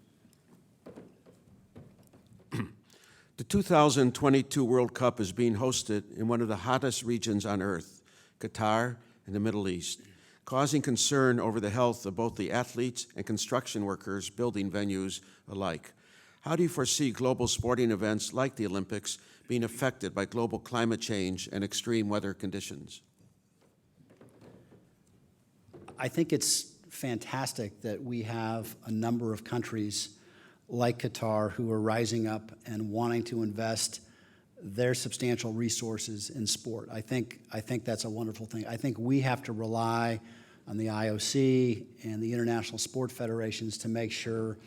The 2022 World Cup is being hosted in one of the hottest regions on earth, Qatar and the Middle East, causing concern over the health of both the athletes and construction workers building venues alike. How do you foresee global sporting events like the Olympics being affected by global climate change and extreme weather conditions? I think it's fantastic that we have a number of countries like Qatar who are rising up and wanting to invest their substantial resources in sport. I think that's a wonderful thing. I think we have to rely on the IOC and the international sport federations to make sure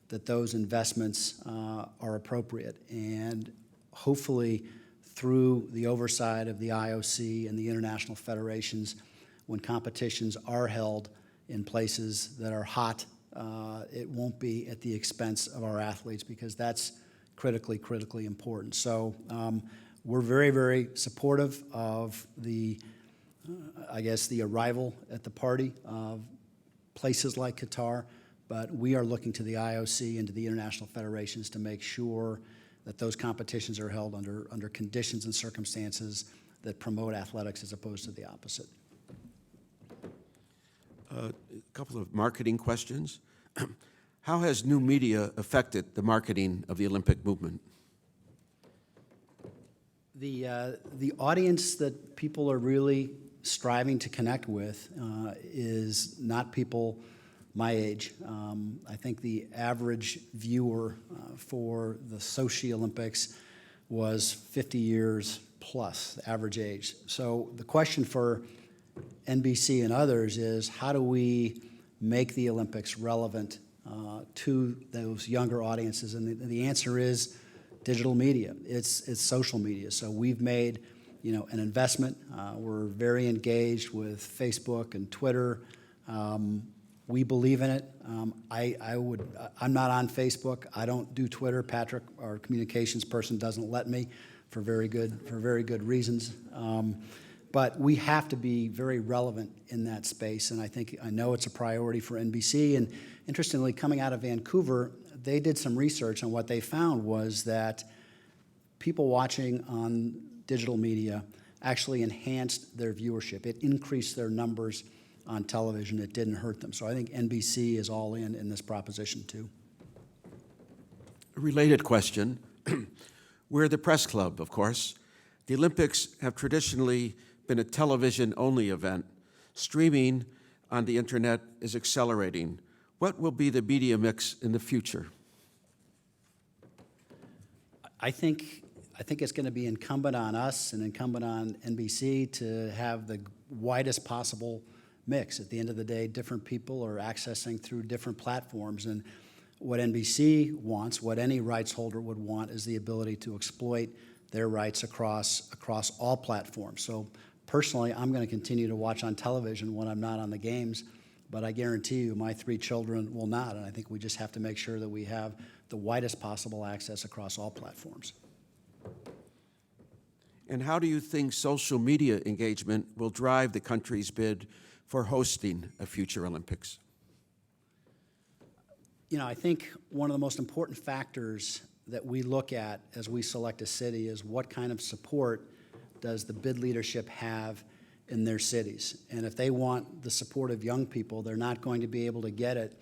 that those investments are appropriate. And hopefully through the oversight of the IOC and the international federations, when competitions are held in places that are hot, it won't be at the expense of our athletes, because that's critically important. So we're very, very supportive of the arrival at the party of places like Qatar, but we are looking to the IOC and to the international federations to make sure that those competitions are held under conditions and circumstances that promote athletics as opposed to the opposite. A couple of marketing questions. How has new media affected the marketing of the Olympic movement? The audience that people are really striving to connect with is not people my age. I think the average viewer for the Sochi Olympics was 50 years plus, the average age. So the question for NBC and others is, how do we make the Olympics relevant to those younger audiences? And the answer is digital media. It's social media. So we've made, an investment. We're very engaged with Facebook and Twitter. We believe in it. I'm not on Facebook. I don't do Twitter. Patrick, our communications person, doesn't let me for very good reasons. But we have to be very relevant in that space, and I know it's a priority for NBC. And interestingly, coming out of Vancouver, they did some research, and what they found was that people watching on digital media actually enhanced their viewership. It increased their numbers on television. It didn't hurt them. So I think NBC is all in this proposition too. A related question. We're the press club, of course. The Olympics have traditionally been a television-only event. Streaming on the internet is accelerating. What will be the media mix in the future? I think it's going to be incumbent on us and incumbent on NBC to have the widest possible mix. At the end of the day, different people are accessing through different platforms, and what NBC wants, what any rights holder would want, is the ability to exploit their rights across all platforms. So personally, I'm going to continue to watch on television when I'm not on the games, but I guarantee you my 3 children will not, and I think we just have to make sure that we have the widest possible access across all platforms. And how do you think social media engagement will drive the country's bid for hosting a future Olympics? You know, I think one of the most important factors that we look at as we select a city is what kind of support does the bid leadership have in their cities. And if they want the support of young people, they're not going to be able to get it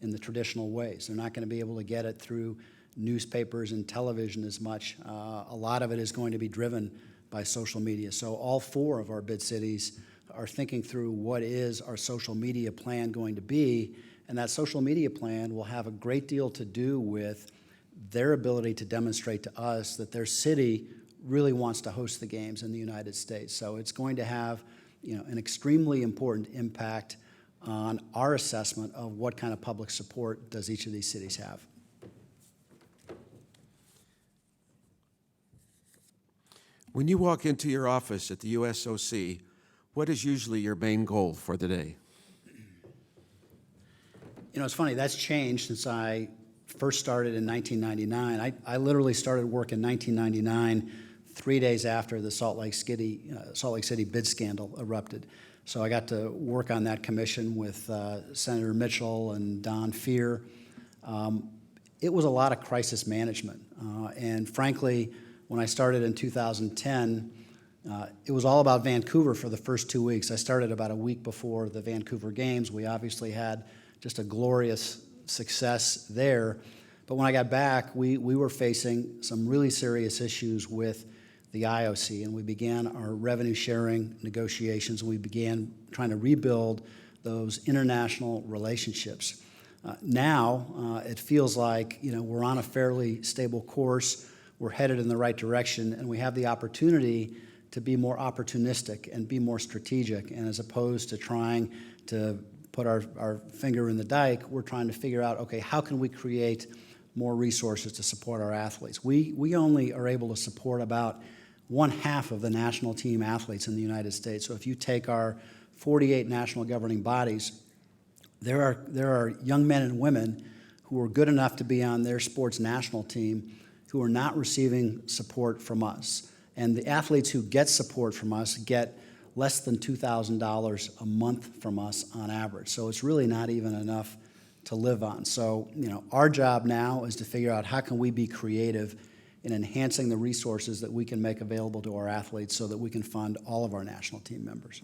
in the traditional ways. They're not going to be able to get it through newspapers and television as much. A lot of it is going to be driven by social media. So all 4 of our bid cities are thinking through what is our social media plan going to be, and that social media plan will have a great deal to do with their ability to demonstrate to us that their city really wants to host the games in the United States. So it's going to have, an extremely important impact on our assessment of what kind of public support does each of these cities have. When you walk into your office at the USOC, what is usually your main goal for the day? It's funny, that's changed since I first started in 1999. I literally started work in 1999, 3 days after the Salt Lake City bid scandal erupted. So I got to work on that commission with Senator Mitchell and Don Fear. It was a lot of crisis management. And frankly, when I started in 2010, it was all about Vancouver for the first 2 weeks. I started about a week before the Vancouver Games. We obviously had just a glorious success there. But when I got back, we were facing some really serious issues with the IOC, and we began our revenue sharing negotiations, and we began trying to rebuild those international relationships. Now, it feels like we're on a fairly stable course, we're headed in the right direction, and we have the opportunity to be more opportunistic and be more strategic. And as opposed to trying to put our finger in the dike, we're trying to figure out, okay, how can we create more resources to support our athletes? We only are able to support about 1/2 of the national team athletes in the United States. So if you take our 48 national governing bodies, there are young men and women who are good enough to be on their sports national team who are not receiving support from us. And the athletes who get support from us get less than $2,000 a month from us on average. So it's really not even enough to live on. So, our job now is to figure out how can we be creative in enhancing the resources that we can make available to our athletes so that we can fund all of our national team members.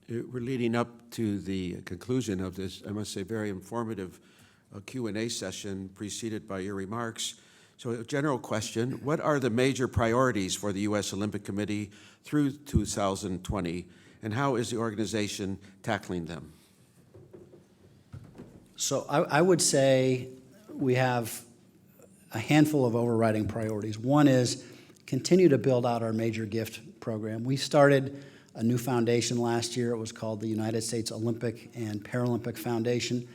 We're leading up to the conclusion of this, I must say, very informative Q&A session preceded by your remarks. So a general question, what are the major priorities for the U.S. Olympic Committee through 2020, and how is the organization tackling them? So I would say we have a handful of overriding priorities. One is continue to build out our major gift program. We started a new foundation last year. It was called the United States Olympic and Paralympic Foundation.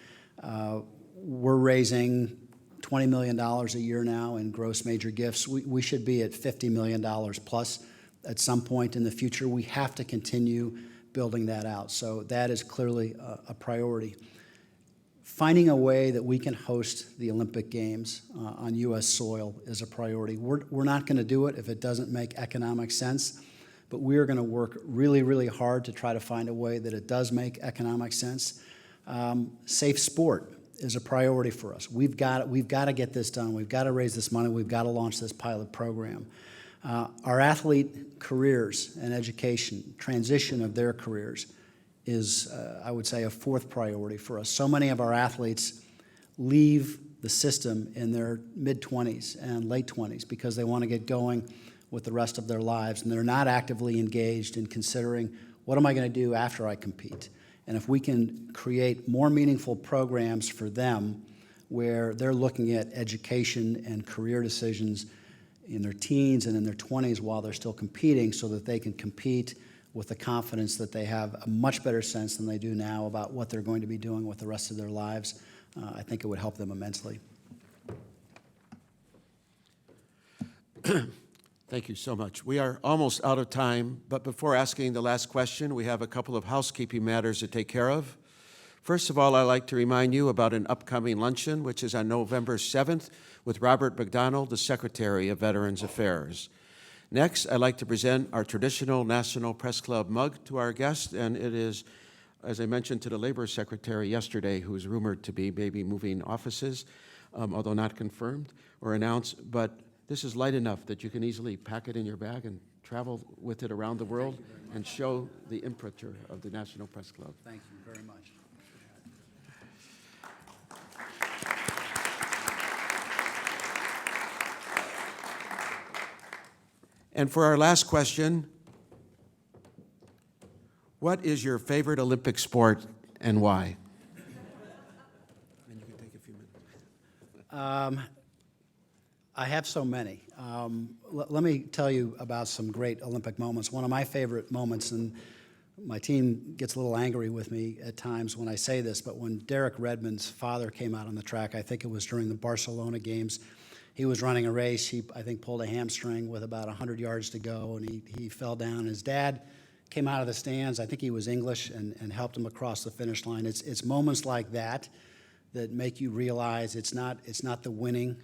We're raising $20 million a year now in gross major gifts. We should be at $50 million plus at some point in the future. We have to continue building that out. So that is clearly a priority. finding a way that we can host the Olympic Games on U.S. soil is a priority. We're not going to do it if it doesn't make economic sense, but we are going to work really, really hard to try to find a way that it does make economic sense. Safe sport is a priority for us. We've got to get this done. We've got to raise this money. We've got to launch this pilot program. Our athlete careers and education, transition of their careers, is, I would say, a fourth priority for us. So many of our athletes leave the system in their mid-20s and late 20s because they want to get going with the rest of their lives, and they're not actively engaged in considering, what am I going to do after I compete? And if we can create more meaningful programs for them where they're looking at education and career decisions in their teens and in their 20s while they're still competing, so that they can compete with the confidence that they have a much better sense than they do now about what they're going to be doing with the rest of their lives, I think it would help them immensely. Thank you so much. We are almost out of time, but before asking the last question, we have a couple of housekeeping matters to take care of. First of all, I'd like to remind you about an upcoming luncheon, which is on November 7th with Robert McDonald, the Secretary of Veterans Affairs. Next, I'd like to present our traditional National Press Club mug to our guest, and it is, as I mentioned to the Labor Secretary yesterday, who is rumored to be maybe moving offices, although not confirmed or announced, but this is light enough that you can easily pack it in your bag and travel with it around the world and show the imprimatur of the National Press Club. Thank you very much. And for our last question, what is your favorite Olympic sport and why? And you can take a few minutes. I have so many. Let me tell you about some great Olympic moments. One of my favorite moments, and my team gets a little angry with me at times when I say this, but when Derek Redmond's father came out on the track, I think it was during the Barcelona games, he was running a race. He, I think, pulled a hamstring with about 100 yards to go, and he fell down. His dad came out of the stands. I think he was English, and helped him across the finish line. It's moments like that that make you realize it's not the winning,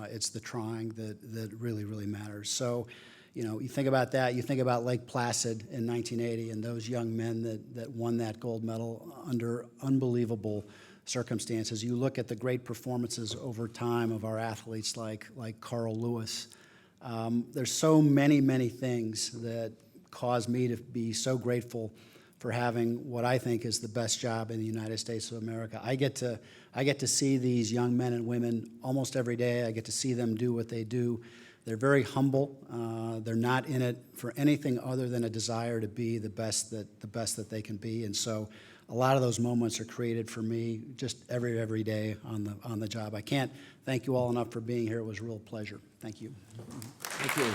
it's the trying that really, really matters. So, you know, you think about that, you think about Lake Placid in 1980 and those young men that won that gold medal under unbelievable circumstances. You look at the great performances over time of our athletes like Carl Lewis. There's so many, many things that cause me to be so grateful for having what I think is the best job in the United States of America. I get to see these young men and women almost every day. I get to see them do what they do. They're very humble. They're not in it for anything other than a desire to be the best that they can be. And so a lot of those moments are created for me just every day on the job. I can't thank you all enough for being here. It was a real pleasure. Thank you. Thank you.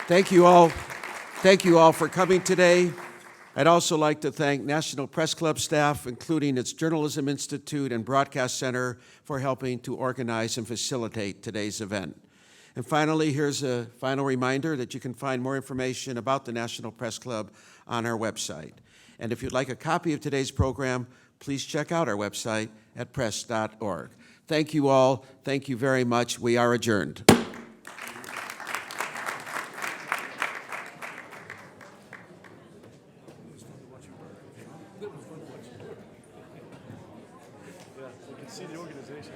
Thank you all. Thank you all for coming today. I'd also like to thank National Press Club staff, including its Journalism Institute and Broadcast Center, for helping to organize and facilitate today's event. And finally, here's a final reminder that you can find more information about the National Press Club on our website. And if you'd like a copy of today's program, please check out our website at press.org. Thank you all. Thank you very much. We are adjourned. See the organization.